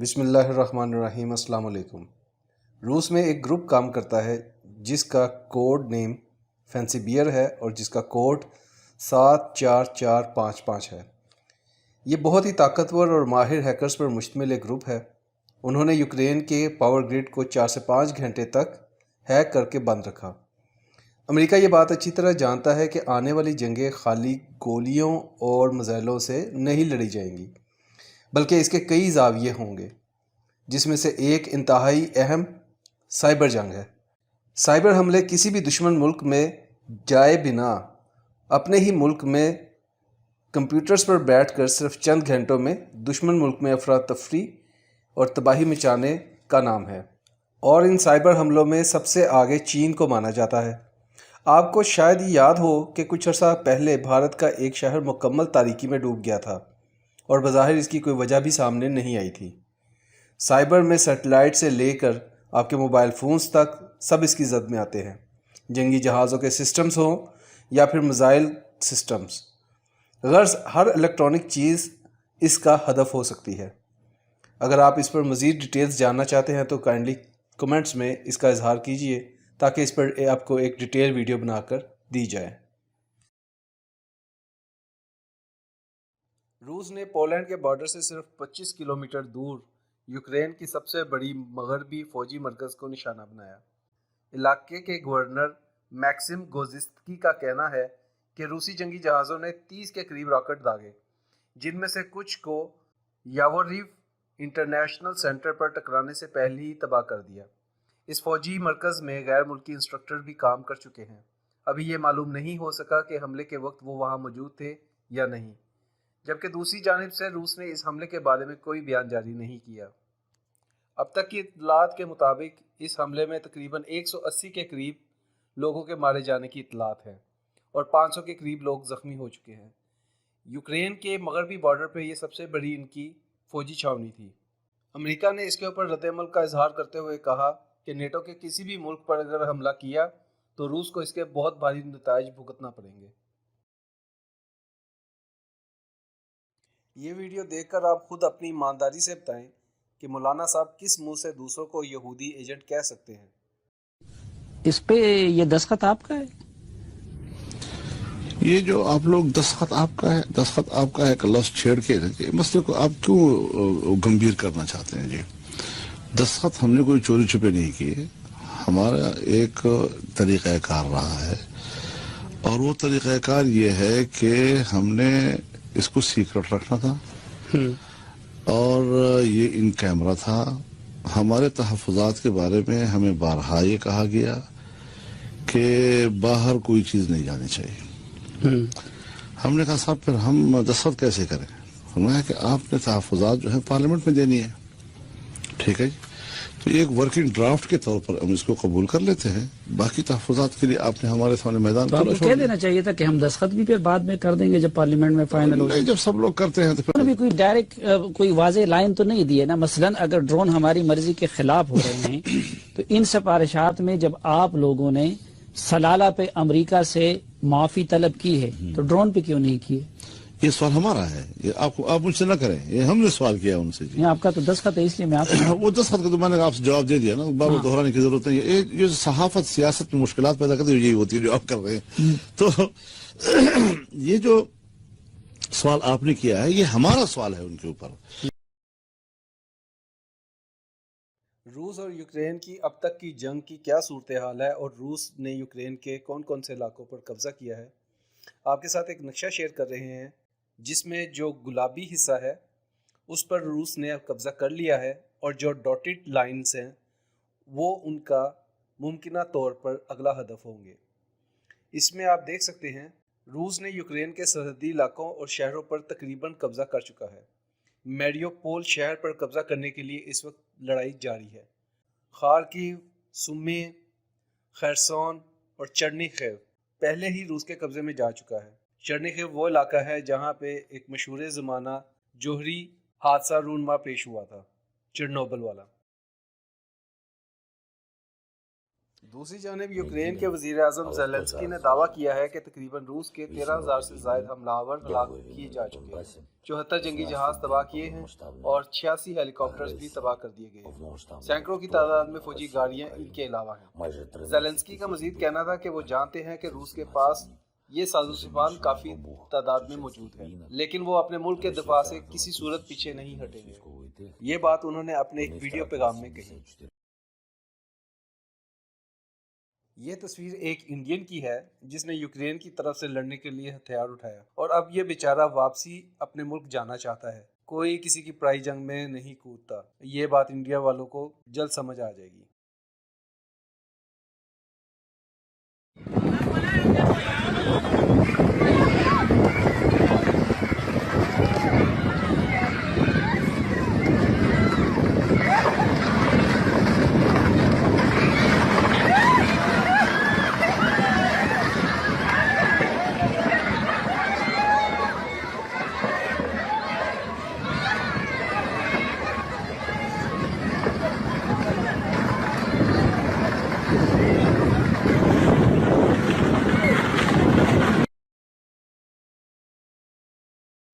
बिस्मिल्लाहिर्रहमानिर्रहीम। अस्सलाम वालेकुम। रूस में एक ग्रुप काम करता है जिसका कोड नेम फैंसी बियर है और जिसका कोड 74455 है। ये बहुत ही ताकतवर और माहिर हैकर्स पर मुश्तमिल एक ग्रुप है। उन्होंने यूक्रेन के पावर ग्रिड को 4 से 5 घंटे तक हैक करके बंद रखा। अमेरिका ये बात अच्छी तरह जानता है कि आने वाली जंगें खाली गोलियों और मिसाइलों से नहीं लड़ी जाएंगी, बल्कि इसके कई ज़ाविये होंगे, जिसमें से एक इंतहाई अहम साइबर जंग है। साइबर हमले किसी भी दुश्मन मुल्क में जाए बिना अपने ही मुल्क में कंप्यूटर्स पर बैठकर सिर्फ चंद घंटों में दुश्मन मुल्क में अफरा तफरी और तबाही मचाने का नाम है। और इन साइबर हमलों में सबसे आगे चीन को माना जाता है। आपको शायद ये याद हो कि कुछ अर्सा पहले भारत का एक शहर मुकम्मल तारीकी में डूब गया था और बज़ाहिर इसकी कोई वजह भी सामने नहीं आई थी। साइबर में सैटेलाइट से लेकर आपके मोबाइल फ़ोन्स तक सब इसकी जद में आते हैं। जंगी जहाज़ों के सिस्टम्स हों या फिर मिसाइल सिस्टम्स, गर्ज हर इलेक्ट्रॉनिक चीज़ इसका हदफ हो सकती है। अगर आप इस पर मज़ीद डिटेल्स जानना चाहते हैं तो काइंडली कमेंट्स में इसका इजहार कीजिए ताकि इस पर आपको एक डिटेल वीडियो बनाकर दी जाए। रूस ने पोलैंड के बॉर्डर से सिर्फ 25 किलोमीटर दूर यूक्रेन की सबसे बड़ी मगरबी फौजी मरकज़ को निशाना बनाया। इलाके के गवर्नर मैक्सिम गोजिस्की का कहना है कि रूसी जंगी जहाज़ों ने 30 के करीब रॉकेट दागे, जिनमें से कुछ को यावोरिव इंटरनेशनल सेंटर पर टकराने से पहले ही तबाह कर दिया। इस फौजी मरकज़ में गैर मुल्की इंस्ट्रक्टर भी काम कर चुके हैं। अभी ये मालूम नहीं हो सका कि हमले के वक्त वो वहाँ मौजूद थे या नहीं, जबकि दूसरी जानिब से रूस ने इस हमले के बारे में कोई बयान जारी नहीं किया। अब तक की इत्तलात के मुताबिक इस हमले में तकरीबन 180 के करीब लोगों के मारे जाने की इत्तलात है और 500 के करीब लोग ज़ख्मी हो चुके हैं। यूक्रेन के मगरबी बॉर्डर पर यह सबसे बड़ी इनकी फ़ौजी छावनी थी। अमेरिका ने इसके ऊपर रद्द-ए-अमल का इजहार करते हुए कहा कि नेटो के किसी भी मुल्क पर अगर हमला किया तो रूस को इसके बहुत भारी नताइज भुगतना पड़ेंगे। ये वीडियो देखकर आप खुद अपनी ईमानदारी से बताएं कि मौलाना साहब किस मुंह से दूसरों को यहूदी एजेंट कह सकते हैं। इस पे ये दस्तखत आपका है? ये जो आप लोग दस्तखत आपका है, लफ्ज छेड़ के मसले को आप क्यों गंभीर करना चाहते हैं जी? दस्तखत हमने कोई चोरी छुपे नहीं किए। हमारा एक तरीक़ाकार रहा है और वो तरीक़ाकार ये है कि हमने इसको सीक्रेट रखना था और ये इन कैमरा था। हमारे तहफ़्फ़ुज़ात के बारे में हमें बारहा ये कहा गया कि बाहर कोई चीज़ नहीं जानी चाहिए। हमने कहा साहब फिर हम दस्तखत कैसे करें? हमने कहा कि आपने तहफ़्फ़ुज़ात जो है पार्लियामेंट में देनी है। ठीक है जी, तो एक वर्किंग ड्राफ्ट के तौर पर हम इसको कबूल कर लेते हैं। बाकी तहफ़्फ़ुज़ात के लिए आपने हमारे सामने मैदान तो आपको कह देना चाहिए था कि हम दस्तखत भी फिर बाद में कर देंगे जब पार्लियामेंट में फाइनल हो। जब सब लोग करते हैं तो फिर भी कोई डायरेक्ट कोई वाज़े लाइन तो नहीं दी है ना। मसलन अगर ड्रोन हमारी मर्जी के खिलाफ हो रहे हैं तो इन सिफारिशात में जब आप लोगों ने सलाला पे अमेरिका से माफी तलब की है तो ड्रोन पे क्यों नहीं किए? ये सवाल हमारा है, ये आप मुझसे न करें, ये हमने सवाल किया उनसे जी। आपका तो दस्तखत है इसलिए मैं आपको वो दस्तखत का तो मैंने आपसे जवाब दे दिया ना, बार बार दोहराने की जरूरत नहीं है। ये सहाफत सियासत में मुश्किलात पैदा करती है, यही होती है जो आप कर रहे हैं। तो ये जो सवाल आपने किया है ये हमारा सवाल है उनके ऊपर। रूस और यूक्रेन की अब तक की जंग की क्या सूरत हाल है और रूस ने यूक्रेन के कौन कौन से इलाकों पर कब्जा किया है, आपके साथ एक नक्शा शेयर कर रहे हैं जिसमें जो गुलाबी हिस्सा है उस पर रूस ने अब कब्जा कर लिया है और जो डॉटेड लाइंस हैं वो उनका मुमकिना तौर पर अगला हदफ होंगे। इसमें आप देख सकते हैं रूस ने यूक्रेन के सरहदी इलाकों और शहरों पर तकरीबन कब्जा कर चुका है। मैरियोपोल शहर पर कब्जा करने के लिए इस वक्त लड़ाई जारी है। खार्किव, सुमी, खैरसोन और चर्निखिव पहले ही रूस के कब्जे में जा चुका है। चर्निखिव वो इलाका है जहाँ पे एक मशहूर ज़माना जोहरी हादसा रूनमा पेश हुआ था, चेरनोबिल वाला। दूसरी जानब यूक्रेन के वज़ीर आज़म ज़ेलेंस्की ने दावा किया है कि तकरीबन रूस के 13,000 से ज़ायद हमलावर हलाक किए जा चुके हैं, 74 जंगी जहाज तबाह किए हैं और 86 हेलीकॉप्टर्स भी तबाह कर दिए गए हैं। सैकड़ों की तादाद में फौजी गाड़ियां इनके अलावा हैं। ज़ेलेंस्की का मजीद कहना था कि वो जानते हैं कि रूस के पास ये साज़ो-सामान काफ़ी तादाद में मौजूद है, लेकिन वो अपने मुल्क के दफा से किसी सूरत पीछे नहीं हटेंगे। ये बात उन्होंने अपने एक वीडियो पैगाम में कही। ये तस्वीर एक इंडियन की है जिसने यूक्रेन की तरफ से लड़ने के लिए हथियार उठाया और अब ये बेचारा वापसी अपने मुल्क जाना चाहता है। कोई किसी की पराई जंग में नहीं कूदता। ये बात इंडिया वालों को जल्द समझ आ जाएगी।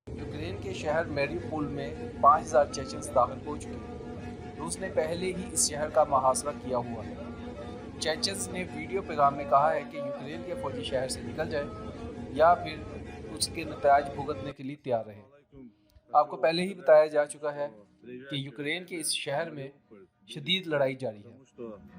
यूक्रेन के शहर मैरिउपोल में 5,000 चेचन्स दाखिल हो चुके हैं। रूस ने पहले ही इस शहर का मुहासरा किया हुआ है। चेचन्स ने वीडियो पैगाम में कहा है कि यूक्रेन के फौजी शहर से निकल जाए या फिर उसके नतायज भुगतने के लिए तैयार रहे। आपको पहले ही बताया जा चुका है कि यूक्रेन के इस शहर में शदीद लड़ाई जारी है।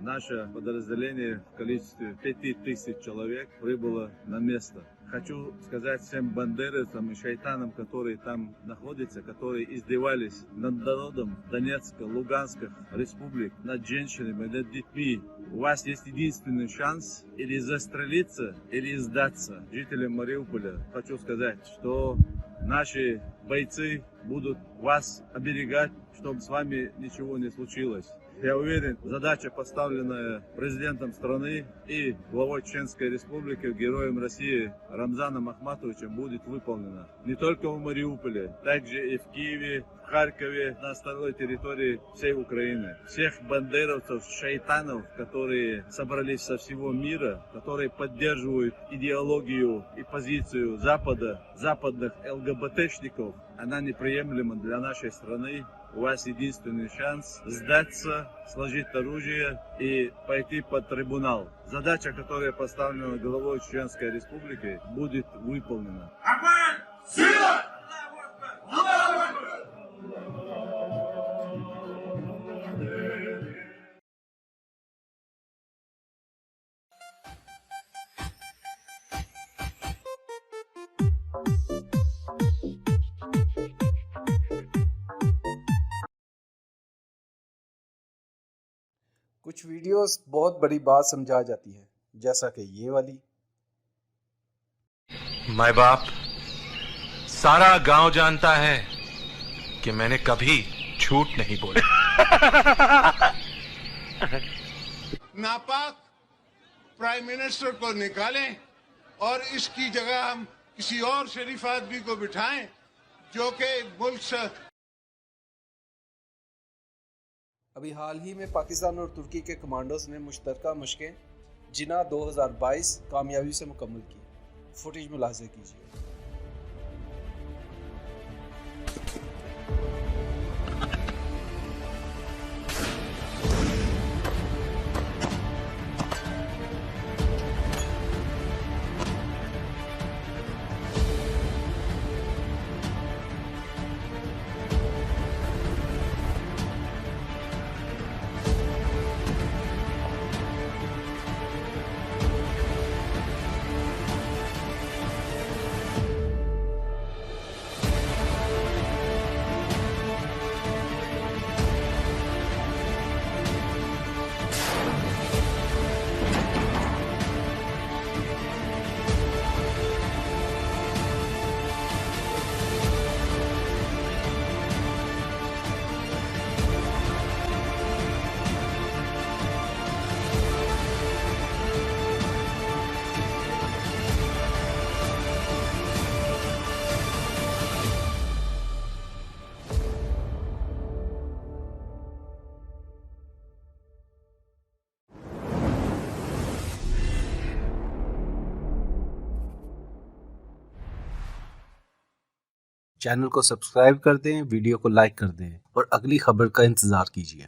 Наше подразделение в количестве 5000 человек прибыло на место. Хочу сказать всем бандеровцам и шайтанам, которые там находятся, которые издевались над народом Донецка, Луганских республик, над женщинами, над детьми. У вас есть единственный шанс или застрелиться, или сдаться. Жителям Мариуполя хочу сказать, что наши бойцы будут вас оберегать, чтобы с вами ничего не случилось. Я уверен, задача, поставленная президентом страны и главой Чеченской Республики, героем России Рамзаном Ахматовичем, будет выполнена. Не только в Мариуполе, также и в Киеве, в Харькове, на остальной территории всей Украины. Всех бандеровцев, шайтанов, которые собрались со всего мира, которые поддерживают идеологию и позицию Запада, западных ЛГБТшников, она неприемлема для нашей страны. У вас единственный шанс сдаться, сложить оружие и пойти под трибунал. Задача, которая поставлена главой Чеченской Республики, будет выполнена. कुछ वीडियोस बहुत बड़ी बात समझा जाती है, जैसा कि ये वाली। माय बाप, सारा गांव जानता है कि मैंने कभी झूठ नहीं बोला। नापाक प्राइम मिनिस्टर को निकालें और इसकी जगह हम किसी और शरीफ आदमी को बिठाएं जो कि मुल्क से। अभी हाल ही में पाकिस्तान और तुर्की के कमांडोज ने मुश्तरका मशकें जिना 2022 कामयाबी से मुकम्मल की। फुटेज मुलाहिज़ा कीजिए। चैनल को सब्सक्राइब कर दें, वीडियो को लाइक कर दें और अगली खबर का इंतज़ार कीजिए।